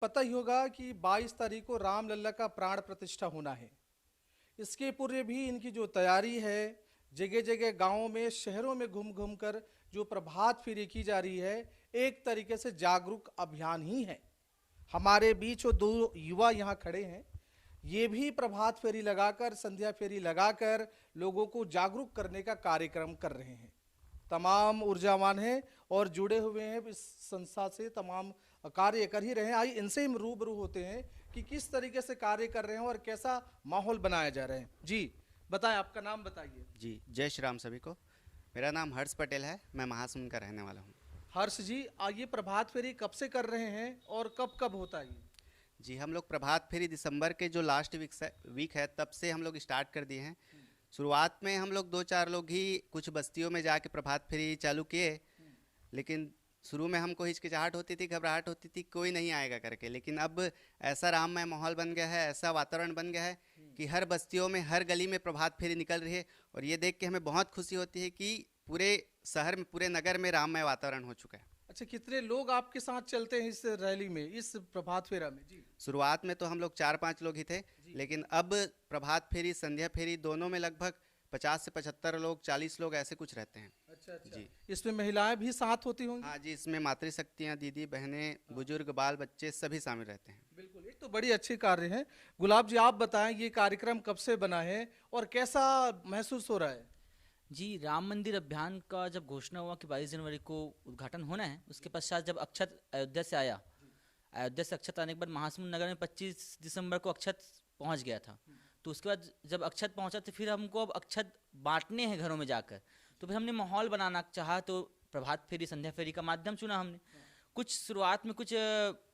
पता ही होगा कि 22 तारीख को रामलला का प्राण प्रतिष्ठा होना है। इसके पूर्व भी इनकी जो तैयारी है, जगह जगह गांवों में, शहरों में घूम घूम कर जो प्रभात फेरी की जा रही है, एक तरीके से जागरूक अभियान ही है। हमारे बीच वो दो युवा यहाँ खड़े हैं, ये भी प्रभात फेरी लगाकर, संध्या फेरी लगाकर लोगों को जागरूक करने का कार्यक्रम कर रहे हैं। तमाम ऊर्जावान हैं और जुड़े हुए हैं इस संस्था से, तमाम कार्य कर ही रहे हैं। आइए इनसे ही रूबरू होते हैं कि किस तरीके से कार्य कर रहे हैं और कैसा माहौल बनाया जा रहा है। जी बताएं, आपका नाम बताइए। जी, जय श्री राम सभी को। मेरा नाम हर्ष पटेल है, मैं महासमुंद का रहने वाला हूँ। हर्ष जी, आइए प्रभात फेरी कब से कर रहे हैं और कब कब होता है ये? जी, हम लोग प्रभात फेरी दिसंबर के जो लास्ट वीक है तब से हम लोग स्टार्ट कर दिए हैं। शुरुआत में हम लोग 2-4 लोग ही कुछ बस्तियों में जाके प्रभात फेरी चालू किए, लेकिन शुरू में हमको हिचकिचाहट होती थी, घबराहट होती थी, कोई नहीं आएगा करके। लेकिन अब ऐसा राममय माहौल बन गया है, ऐसा वातावरण बन गया है कि हर बस्तियों में, हर गली में प्रभात फेरी निकल रही है। और ये देख के हमें बहुत खुशी होती है कि पूरे शहर में, पूरे नगर में राममय वातावरण हो चुका है। अच्छा, कितने लोग आपके साथ चलते हैं इस रैली में, इस प्रभात फेरा में? जी, शुरुआत में तो हम लोग 4-5 लोग ही थे, लेकिन अब प्रभात फेरी, संध्या फेरी दोनों में लगभग 50 से 75 लोग, 40 लोग ऐसे कुछ रहते हैं। अच्छा अच्छा जी। इसमें महिलाएं भी साथ होती होंगी? हाँ जी, इसमें मातृशक्तियाँ, दीदी, बहनें, बुजुर्ग, बाल बच्चे सभी शामिल रहते हैं। बिल्कुल, एक तो बड़ी अच्छी कार्य है। गुलाब जी, आप बताएं, ये कार्यक्रम कब से बना है और कैसा महसूस हो रहा है? जी, राम मंदिर अभियान का जब घोषणा हुआ कि 22 जनवरी को उद्घाटन होना है, उसके पश्चात जब अक्षत अयोध्या से आया, अयोध्या से अक्षत आने के बाद महासमुंद नगर में 25 दिसंबर को अक्षत पहुंच गया था। तो उसके बाद जब अक्षत पहुंचा तो फिर हमको अब अक्षत बांटने हैं घरों में जाकर। तो फिर हमने माहौल बनाना चाहा, तो प्रभात फेरी, संध्या फेरी का माध्यम चुना हमने। कुछ शुरुआत में कुछ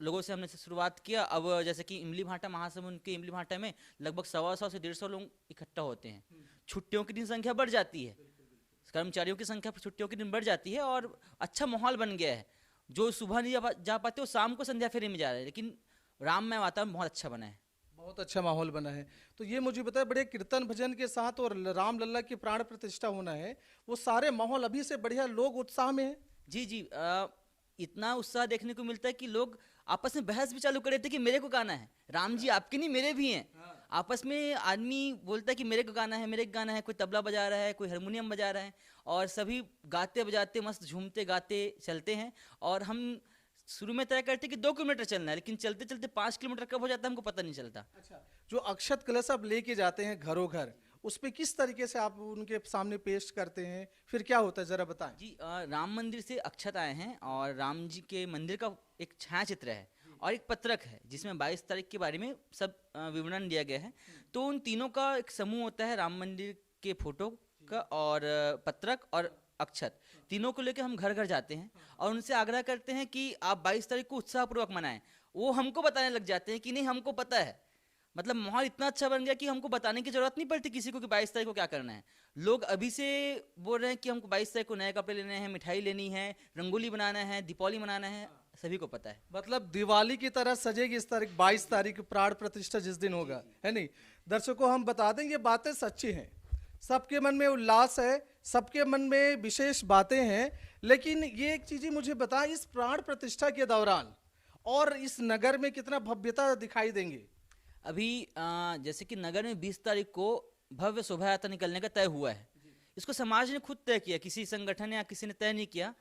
लोगों से हमने शुरुआत किया। अब जैसे कि इमली भाटा, महासमुंद के इमली भाटा में लगभग 125 से 150 लोग इकट्ठा होते हैं। छुट्टियों की दिन संख्या बढ़ जाती है, कर्मचारियों की संख्या छुट्टियों के दिन बढ़ जाती है और अच्छा माहौल बन गया है। जो सुबह नहीं जा पाते वो शाम को संध्या फेरी में जा रहे हैं, लेकिन राममय वातावरण बहुत अच्छा बना है। बहुत अच्छा माहौल बना है। तो ये मुझे बताए, बड़े कीर्तन भजन के साथ और रामलला की प्राण प्रतिष्ठा होना है, वो सारे माहौल अभी से बढ़िया, लोग उत्साह में हैं। जी जी, इतना उत्साह देखने को मिलता है कि लोग आपस में बहस भी चालू कर रहे थे कि मेरे को गाना है, राम जी आपके नहीं मेरे भी हैं। आपस में आदमी बोलता है कि मेरे को गाना है, मेरे को गाना है। कोई तबला बजा रहा है, कोई हारमोनियम बजा रहा है, और सभी गाते बजाते मस्त झूमते गाते चलते हैं। और हम शुरू में तय करते कि 2 किलोमीटर चलना है, लेकिन चलते चलते 5 किलोमीटर कब हो जाता है हमको पता नहीं चलता। अच्छा, जो अक्षत कलश आप लेके जाते हैं घरों घर, उस पे किस तरीके से आप उनके सामने पेश करते हैं, फिर क्या होता है, जरा बताएं। जी, राम मंदिर से अक्षत आए हैं और राम जी के मंदिर का एक छाया चित्र है और एक पत्रक है जिसमें 22 तारीख के बारे में सब विवरण दिया गया है। तो उन तीनों का एक समूह होता है, राम मंदिर के फोटो का और पत्रक और अक्षत, तीनों को लेकर हम घर घर जाते हैं और उनसे आग्रह करते हैं कि आप 22 तारीख को उत्साहपूर्वक मनाएं। वो हमको बताने लग जाते हैं कि नहीं, हमको पता है। मतलब माहौल इतना अच्छा बन गया कि हमको बताने की जरूरत नहीं पड़ती किसी को कि 22 तारीख को क्या करना है। लोग अभी से बोल रहे हैं कि हमको 22 तारीख को नए कपड़े लेने हैं, मिठाई लेनी है, रंगोली बनाना है, दीपावली मनाना है, सभी को पता है। मतलब दिवाली की तरह सजेगी इस तारीख, 22 तारीख प्राण प्रतिष्ठा जिस दिन होगा, है नहीं? दर्शकों, हम बता दें, ये बातें सच्ची हैं, सबके मन में उल्लास है, सबके मन में विशेष बातें हैं। लेकिन ये एक चीज़ मुझे बताएं, इस प्राण प्रतिष्ठा के दौरान और इस नगर में कितना भव्यता दिखाई देंगे? अभी जैसे कि नगर में 20 तारीख को भव्य शोभा यात्रा निकलने का तय हुआ है। इसको समाज ने खुद तय किया, किसी संगठन या किसी ने तय नहीं किया।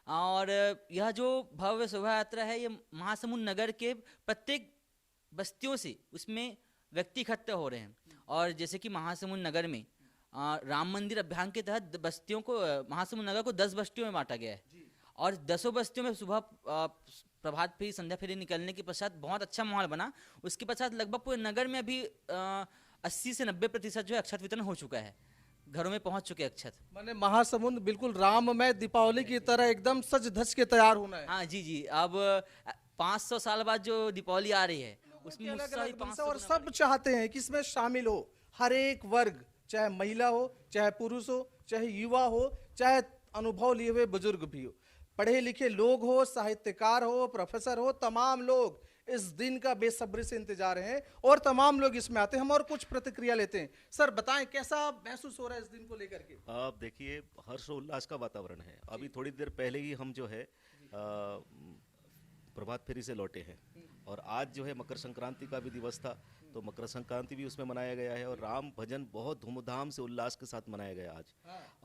और यह जो भव्य शोभा यात्रा है, ये महासमुंद नगर के प्रत्येक बस्तियों से उसमें व्यक्ति इकट्ठा हो रहे हैं। और जैसे कि महासमुंद नगर में राम मंदिर अभियान के तहत बस्तियों को, महासमुंद नगर को 10 बस्तियों में बांटा गया है और 10 बस्तियों में सुबह प्रभात फेरी, संध्या फेरी निकलने के पश्चात बहुत अच्छा माहौल बना। उसके पश्चात लगभग पूरे नगर में अभी 80 से 90% जो है अक्षत वितरण हो चुका है, घरों में पहुंच चुके अक्षत। माने महासमुंद बिल्कुल राममय दीपावली की तरह एकदम सज धज के तैयार होना है। हाँ जी जी, अब 500 साल बाद जो दीपावली आ रही है उसमें अलग उत्साह ही अलग 500 और गुना सब चाहते हैं कि इसमें शामिल हो हर एक वर्ग, चाहे महिला हो, चाहे पुरुष हो, चाहे युवा हो, चाहे अनुभव लिए हुए बुजुर्ग भी हो, पढ़े लिखे लोग हो, साहित्यकार हो, प्रोफेसर हो, तमाम लोग इस दिन का बेसब्री से इंतजार हैं और तमाम लोग इसमें आते हैं। हम और कुछ प्रतिक्रिया लेते हैं। सर बताएं, कैसा महसूस हो रहा है इस दिन को लेकर के? आप देखिए, हर्ष उल्लास का वातावरण है। अभी थोड़ी देर पहले ही हम जो है प्रभात फेरी से लौटे हैं और आज जो है मकर संक्रांति का भी दिवस था, तो मकर संक्रांति भी उसमें मनाया गया है और राम भजन बहुत धूमधाम से उल्लास के साथ मनाया गया आज।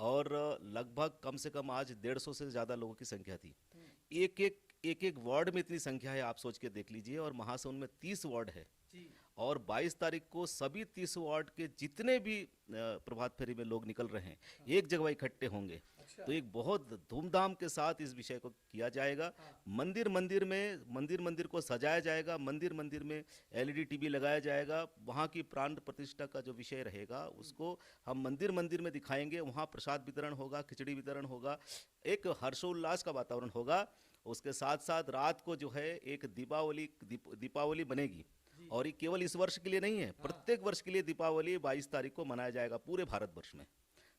और लगभग कम से कम आज 150 से ज़्यादा लोगों की संख्या थी। एक वार्ड में इतनी संख्या है, आप सोच के देख लीजिए। और महासमुंद में 30 वार्ड है और 22 तारीख को सभी 30 वार्ड के जितने भी प्रभात फेरी में लोग निकल रहे हैं एक जगह इकट्ठे होंगे। तो एक बहुत धूमधाम के साथ इस विषय को किया जाएगा। मंदिर को सजाया जाएगा, मंदिर में LED टीवी लगाया जाएगा। वहाँ की प्राण प्रतिष्ठा का जो विषय रहेगा उसको हम मंदिर में दिखाएंगे। वहाँ प्रसाद वितरण होगा, खिचड़ी वितरण होगा, एक हर्षोल्लास का वातावरण होगा। उसके साथ साथ रात को जो है एक दीपावली बनेगी। और ये केवल इस वर्ष के लिए नहीं है, प्रत्येक वर्ष के लिए दीपावली 22 तारीख को मनाया जाएगा पूरे भारतवर्ष में।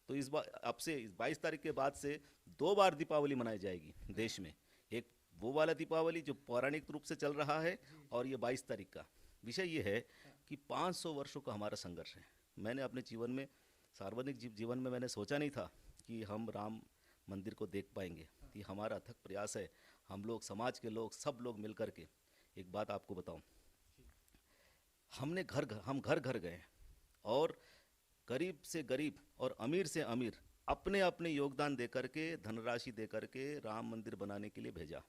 तो इस बार अब से 22 तारीख के बाद से 2 बार दीपावली मनाई जाएगी देश में। एक वो वाला दीपावली जो पौराणिक रूप से चल रहा है, और ये 22 तारीख का विषय ये है कि 500 वर्षों का हमारा संघर्ष है। मैंने अपने जीवन में, सार्वजनिक जीवन में मैंने सोचा नहीं था कि हम राम मंदिर को देख पाएंगे। ये हमारा अथक प्रयास है। हम लोग, समाज के लोग, सब लोग मिल करके, एक बात आपको बताऊं, हम घर घर गए और गरीब से गरीब और अमीर से अमीर अपने अपने योगदान दे करके, धनराशि दे करके राम मंदिर बनाने के लिए भेजा।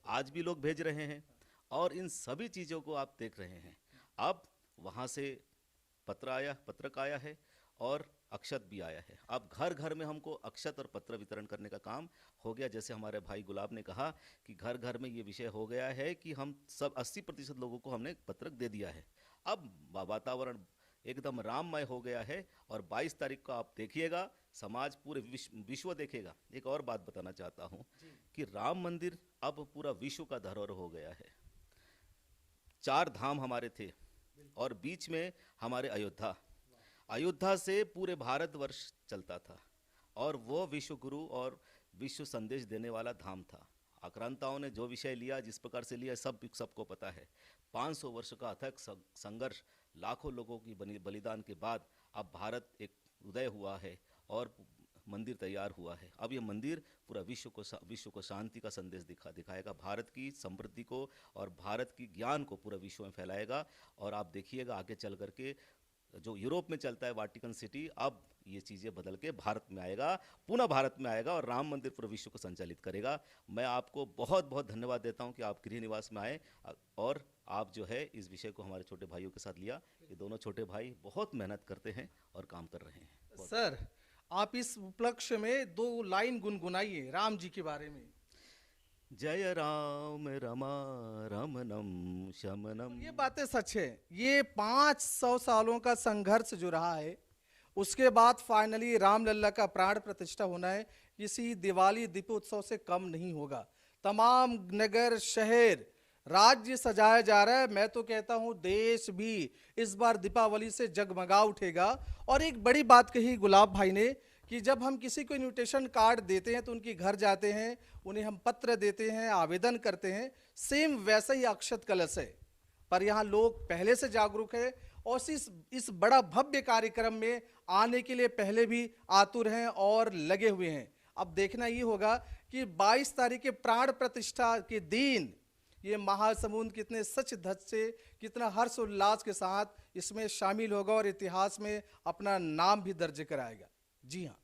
आज भी लोग भेज रहे हैं और इन सभी चीज़ों को आप देख रहे हैं। अब वहाँ से पत्रक आया है और अक्षत भी आया है। अब घर घर में हमको अक्षत और पत्र वितरण करने का काम हो गया। जैसे हमारे भाई गुलाब ने कहा कि घर घर में ये विषय हो गया है कि हम सब 80% लोगों को हमने पत्रक दे दिया है। अब वातावरण एकदम राममय हो गया है और 22 तारीख को आप देखिएगा, समाज पूरे विश्व देखेगा। एक और बात बताना चाहता हूँ कि राम मंदिर अब पूरा विश्व का धरोहर हो गया है। 4 धाम हमारे थे और बीच में हमारे अयोध्या से पूरे भारतवर्ष चलता था और वो विश्व गुरु और विश्व संदेश देने वाला धाम था। आक्रांताओं ने जो विषय लिया, जिस प्रकार से लिया, सबको पता है। 500 वर्ष का अथक संघर्ष, लाखों लोगों की बलिदान के बाद अब भारत एक उदय हुआ है और मंदिर तैयार हुआ है। अब ये मंदिर पूरा विश्व को शांति का संदेश दिखाएगा, भारत की समृद्धि को और भारत की ज्ञान को पूरा विश्व में फैलाएगा। और आप देखिएगा आगे चल करके जो यूरोप में चलता है वाटिकन सिटी, अब ये चीज़ें बदल के भारत में आएगा, पुनः भारत में आएगा और राम मंदिर पूरे विश्व को संचालित करेगा। मैं आपको बहुत बहुत धन्यवाद देता हूं कि आप गृह निवास में आए और आप जो है इस विषय को हमारे छोटे भाइयों के साथ लिया। ये दोनों छोटे भाई बहुत मेहनत करते हैं और काम कर रहे हैं। सर, आप इस उपलक्ष्य में 2 लाइन गुनगुनाइए राम जी के बारे में। जय राम रमा रमनम शमनम। ये बातें सच है। ये 500 सालों का संघर्ष जो रहा है, उसके बाद फाइनली रामलला का प्राण प्रतिष्ठा होना है। किसी दिवाली दीपोत्सव से कम नहीं होगा। तमाम नगर, शहर, राज्य सजाया जा रहा है। मैं तो कहता हूं देश भी इस बार दीपावली से जगमगा उठेगा। और एक बड़ी बात कही गुलाब भाई ने कि जब हम किसी को इन्विटेशन कार्ड देते हैं तो उनके घर जाते हैं, उन्हें हम पत्र देते हैं, आवेदन करते हैं। सेम वैसा ही अक्षत कलश है, पर यहाँ लोग पहले से जागरूक है और इस बड़ा भव्य कार्यक्रम में आने के लिए पहले भी आतुर हैं और लगे हुए हैं। अब देखना ये होगा कि 22 तारीख के प्राण प्रतिष्ठा के दिन ये महासमुंद कितने सच धज से, कितना हर्ष उल्लास के साथ इसमें शामिल होगा और इतिहास में अपना नाम भी दर्ज कराएगा। जी हाँ।